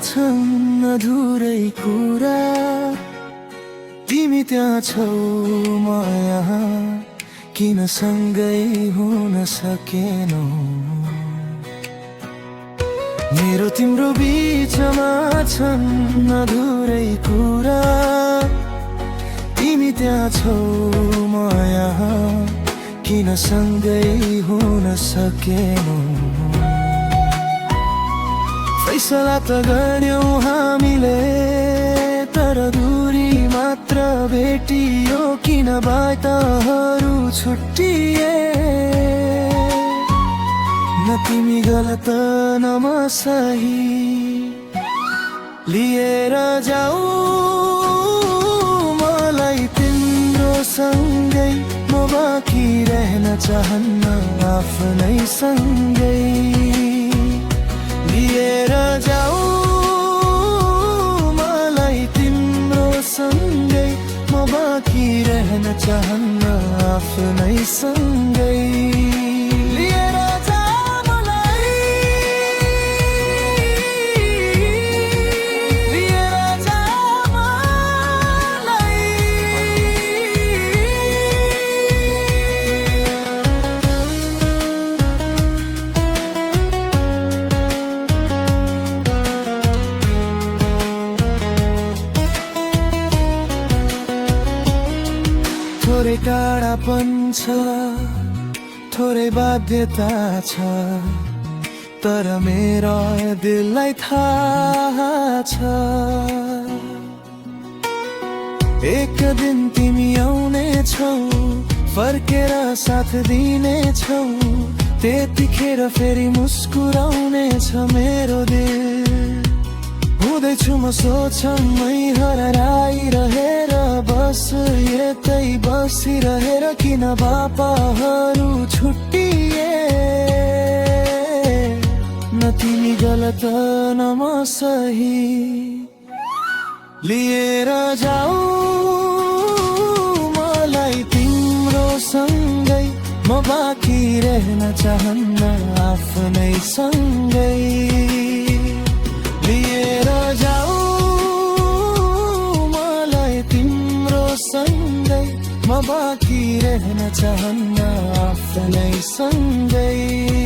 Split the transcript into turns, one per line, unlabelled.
छन् अधुरै कुरा, तिमी त्यहाँ छौ म यहाँ, किन सँगै हुन सकेनौ। मेरो तिम्रो बीचमा छन् अधुरै कुरा, तिमी त्यहाँ छौ म यहाँ, किन सँगै हुन सकेनौ। फैसला त गर्यौं हामीले, तर दूरी मात्र भेटियो, किन बाटाहरू छुट्टिए। न तिमी गलत न म सही, लिएर जाऊ मलाई तिम्रो सँगै, म बाँकी रहन चाहन्न आफ्नै सँगै। लिएर जाऊ मलाई तिम्रो सँगै, म बाँकी रहन चाहन्न आफ्नै सँगै। लिएर जा मलाई, लिएर जा मलाई। थोरै टाढापन छ, थोरै बाध्यता छ, तर मेरो दिललाई थाहा छ। एक दिन तिमी आउने छौ, फर्केर साथ दिने छौ, त्यतिखेर फेरि मुस्कुराउने छ मेरो दिल। हुँदैछु म सोचमै हराइरहेर, बस यतै बसिरहेर, किन बापाहरू छुट्टिए। न तिमी गलत न म सही, लिएर जाऊ मलाई तिम्रो सँगै, म बाँकी रहन चाहन्न आफ्नै सँगै। लिएर जाऊ मलाई तिम्रो सँगै, म बाँकी रहन चाहन्न आफ्नै सँगै।